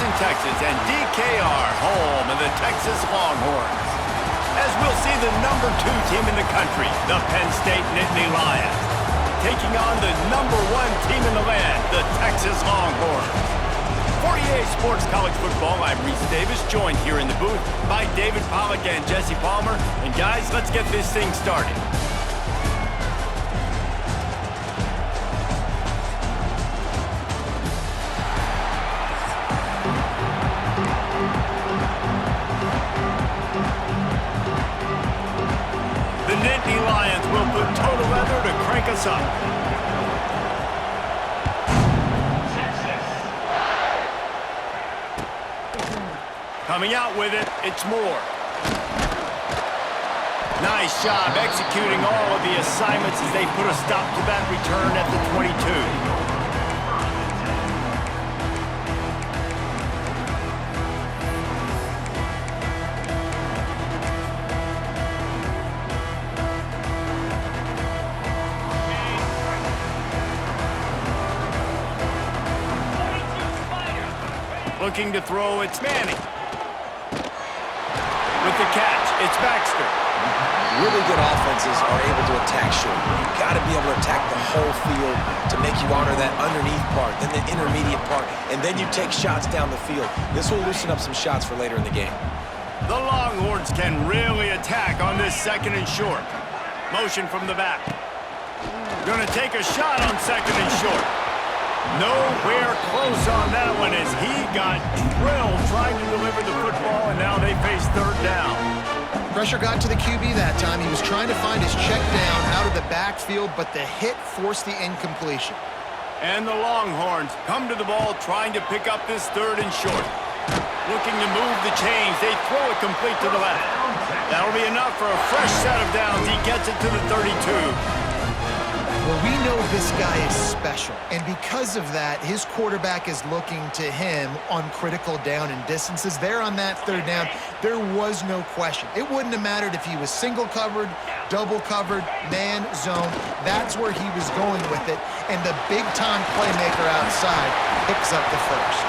Houston, Texas, and DKR, home of the Texas Longhorns. As we'll see the number 2 team in the country, the Penn State Nittany Lions, taking on the number 1 team in the land, the Texas Longhorns. For EA Sports College Football, I'm Reese Davis, joined here in the booth by David Pollack and Jesse Palmer. And guys, let's get this thing started. The Nittany Lions will put total leather to crank us up. Coming out with it, it's Moore. Nice job executing all of the assignments as they put a stop to that return at the 22. Looking to throw, it's Manning. With the catch, it's Baxter. Really good offenses are able to attack short. You've got to be able to attack the whole field to make you honor that underneath part, then the intermediate part, and then you take shots down the field. This will loosen up some shots for later in the game. The Longhorns can really attack on this second and short. Motion from the back. Gonna take a shot on second and short. Nowhere close on that one as he got drilled trying to deliver the football, and now they face third down. Pressure got to the QB that time. He was trying to find his check down out of the backfield, but the hit forced the incompletion. And the Longhorns come to the ball trying to pick up this third and short. Looking to move the chains. They throw it complete to the left. That'll be enough for a fresh set of downs. He gets it to the 32. Well, we know this guy is special, and because of that, his quarterback is looking to him on critical down and distances. There on that third down, there was no question. It wouldn't have mattered if he was single covered, double covered, man, zone. That's where he was going with it, and the big-time playmaker outside picks up the first.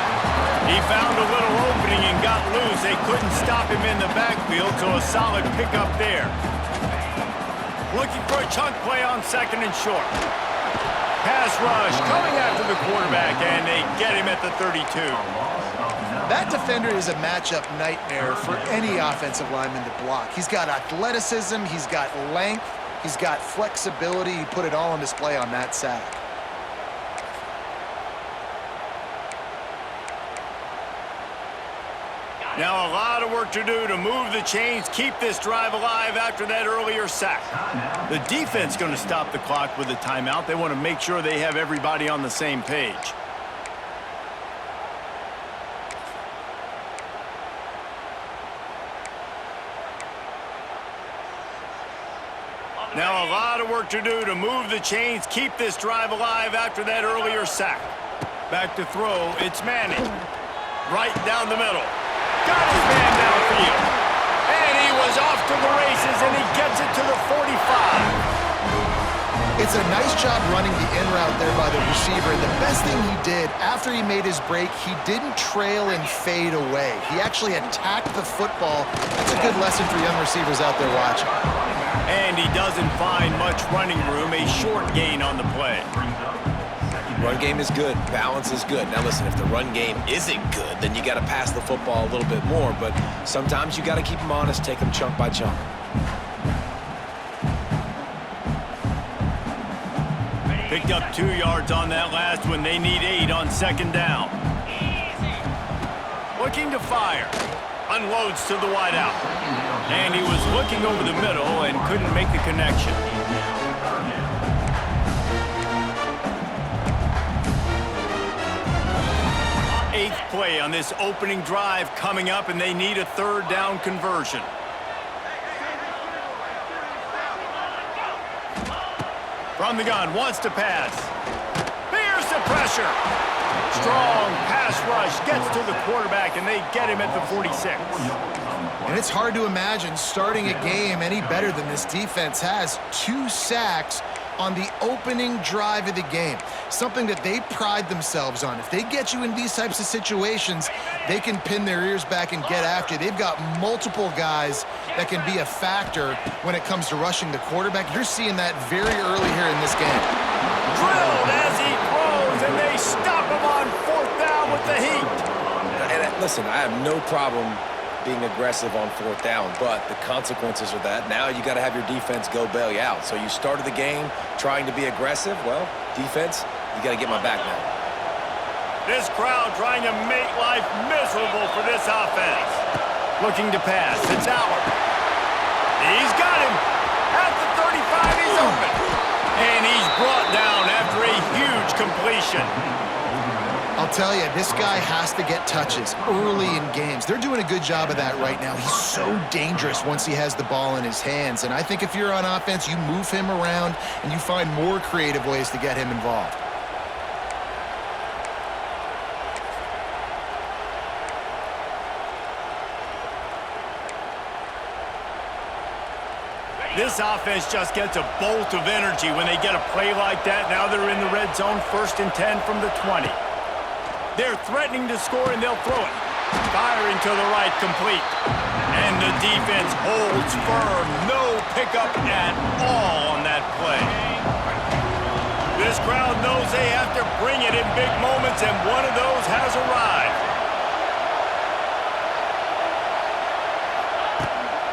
He found a little opening and got loose. They couldn't stop him in the backfield, so a solid pickup there. Looking for a chunk play on second and short. Pass rush coming after the quarterback, and they get him at the 32. That defender is a matchup nightmare for any offensive lineman to block. He's got athleticism, he's got length, he's got flexibility. He put it all on display on that sack. Now a lot of work to do to move the chains, keep this drive alive after that earlier sack. The defense going to stop the clock with a timeout. They want to make sure they have everybody on the same page. Now a lot of work to do to move the chains, keep this drive alive after that earlier sack. Back to throw, it's Manning. Right down the middle. Got his man downfield. And he was off to the races, and he gets it to the 45. It's a nice job running the in route there by the receiver. And the best thing he did after he made his break, he didn't trail and fade away. He actually attacked the football. That's a good lesson for young receivers out there watching. And he doesn't find much running room, a short gain on the play. Run game is good. Balance is good. Now listen, if the run game isn't good, then you got to pass the football a little bit more. But sometimes you got to keep them honest, take them chunk by chunk. Picked up 2 yards on that last one. They need 8 on second down. Looking to fire. Unloads to the wideout. And he was looking over the middle and couldn't make the connection. Eighth play on this opening drive coming up, and they need a third down conversion. From the gun, wants to pass. Fears the pressure. Strong pass rush gets to the quarterback, and they get him at the 46. And it's hard to imagine starting a game any better than this defense has. 2 sacks on the opening drive of the game, something that they pride themselves on. If they get you in these types of situations, they can pin their ears back and get after you. They've got multiple guys that can be a factor when it comes to rushing the quarterback. You're seeing that very early here in this game. Drilled as he throws, and they stop him on 4th down with the heat. And listen, I have no problem being aggressive on 4th down, but the consequences of that, now you got to have your defense go bail you out. So you started the game trying to be aggressive. Well, defense, you got to get my back now. This crowd trying to make life miserable for this offense. Looking to pass. It's Howard. He's got him. At the 35, he's open. And he's brought down after a huge completion. I'll tell you, this guy has to get touches early in games. They're doing a good job of that right now. He's so dangerous once he has the ball in his hands. And I think if you're on offense, you move him around and you find more creative ways to get him involved. This offense just gets a bolt of energy when they get a play like that. Now they're in the red zone, 1st and 10 from the 20. They're threatening to score, and they'll throw it. Firing to the right, complete. And the defense holds firm. No pickup at all on that play. This crowd knows they have to bring it in big moments, and one of those has arrived.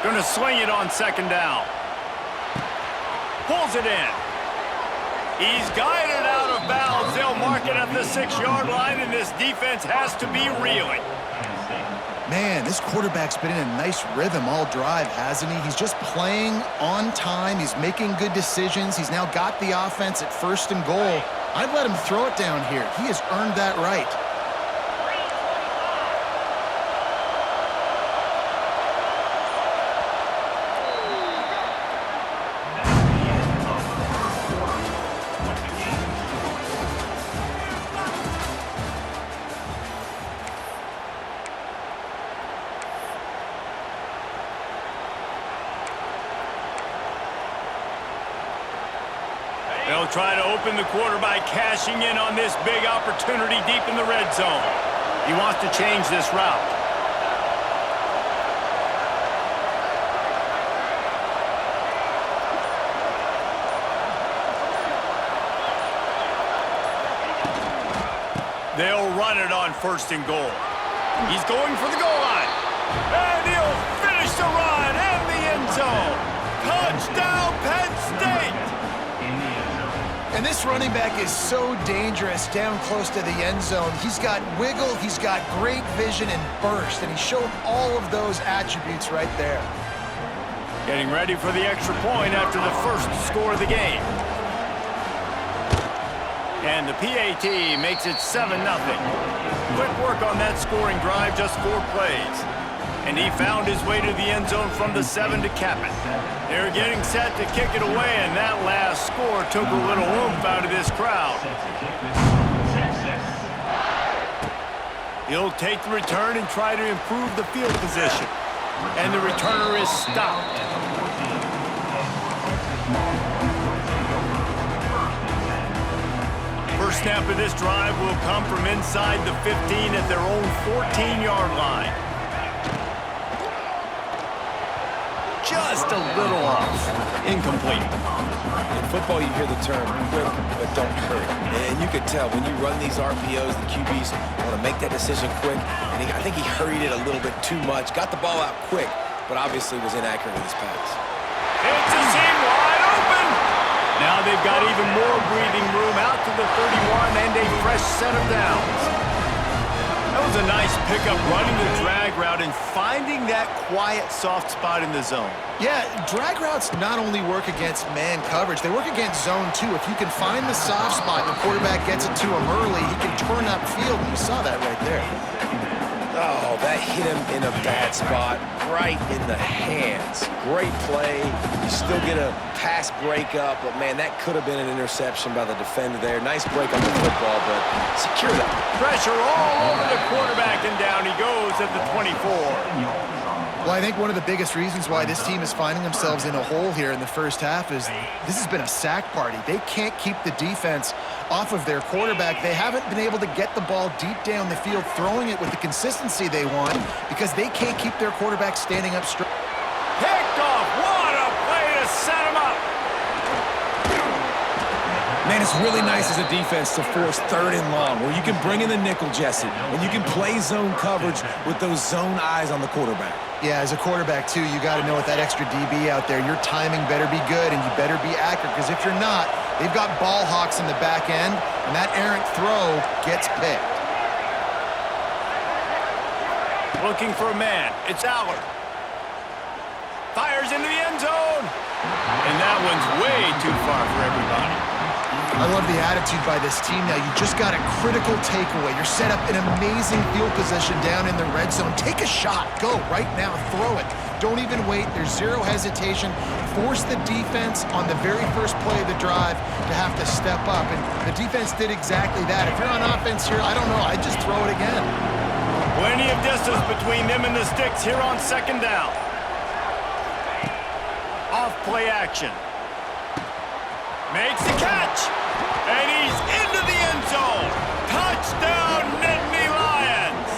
Gonna swing it on 2nd down. Pulls it in. He's guided out of bounds. They'll mark it at the 6-yard line, and this defense has to be reeling. Man, this quarterback's been in a nice rhythm all drive, hasn't he? He's just playing on time. He's making good decisions. He's now got the offense at 1st and goal. I'd let him throw it down here. He has earned that right. They'll try to open the quarter by cashing in on this big opportunity deep in the red zone. He wants to change this route. They'll run it on 1st and goal. He's going for the goal line. And he'll finish the run in the end zone. Touchdown, Penn State! And this running back is so dangerous down close to the end zone. He's got wiggle, he's got great vision and burst, and he showed all of those attributes right there. Getting ready for the extra point after the first score of the game. And the PAT makes it 7-0. Quick work on that scoring drive, just 4 plays. And he found his way to the end zone from the 7 to cap it. They're getting set to kick it away, and that last score took a little oomph out of this crowd. He'll take the return and try to improve the field position. And the returner is stopped. First snap of this drive will come from inside the 15 at their own 14-yard line. Just a little off. Incomplete. In football, you hear the term quick, but don't hurry. And you could tell when you run these RPOs, the QBs want to make that decision quick. And I think he hurried it a little bit too much. Got the ball out quick, but obviously was inaccurate with his pass. It's a seam wide open. Now they've got even more breathing room out to the 31 and a fresh set of downs. That was a nice pickup, running the drag route and finding that quiet, soft spot in the zone. Yeah, drag routes not only work against man coverage, they work against zone too. If you can find the soft spot and the quarterback gets it to him early, he can turn upfield, and you saw that right there. Oh, that hit him in a bad spot, right in the hands. Great play. You still get a pass breakup, but man, that could have been an interception by the defender there. Nice break on the football, but secure that. Pressure all over the quarterback, and down he goes at the 24. Well, I think one of the biggest reasons why this team is finding themselves in a hole here in the first half is this has been a sack party. They can't keep the defense off of their quarterback. They haven't been able to get the ball deep down the field, throwing it with the consistency they want because they can't keep their quarterback standing up straight. Picked off. What a play to set him up. Man, it's really nice as a defense to force 3rd and long, where you can bring in the nickel, Jesse, and you can play zone coverage with those zone eyes on the quarterback. Yeah, as a quarterback, too, you got to know with that extra DB out there, your timing better be good and you better be accurate, because if you're not, they've got ball hawks in the back end, and that errant throw gets picked. Looking for a man. It's Allard. Fires into the end zone. And that one's way too far for everybody. I love the attitude by this team now. You just got a critical takeaway. You're set up in amazing field position down in the red zone. Take a shot. Go right now. Throw it. Don't even wait. There's zero hesitation. Force the defense on the very first play of the drive to have to step up. And the defense did exactly that. If you're on offense here, I don't know. I'd just throw it again. Plenty of distance between them and the sticks here on 2nd down. Off play action. Makes the catch. And he's into the end zone. Touchdown, Nittany Lions.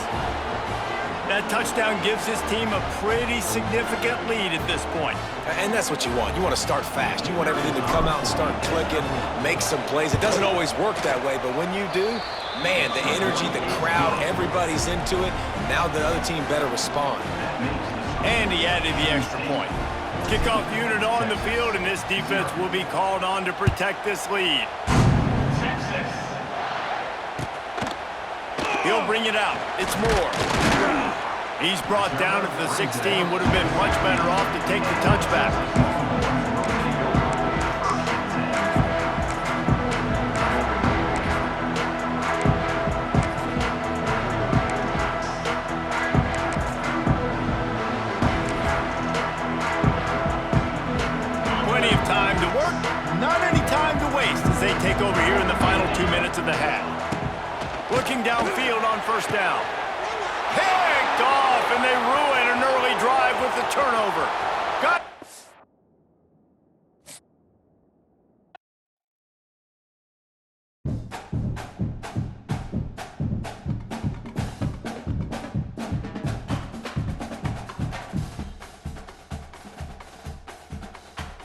That touchdown gives his team a pretty significant lead at this point. And that's what you want. You want to start fast. You want everything to come out and start clicking, make some plays. It doesn't always work that way, but when you do, man, the energy, the crowd, everybody's into it. Now the other team better respond. And he added the extra point. Kickoff unit on the field, and this defense will be called on to protect this lead. He'll bring it out. It's Moore. He's brought down at the 16. Would have been much better off to take the touchback. Plenty of time to work, not any time to waste as they take over here in the final 2 minutes of the half. Looking downfield on 1st down. Picked off, and they ruin an early drive with the turnover.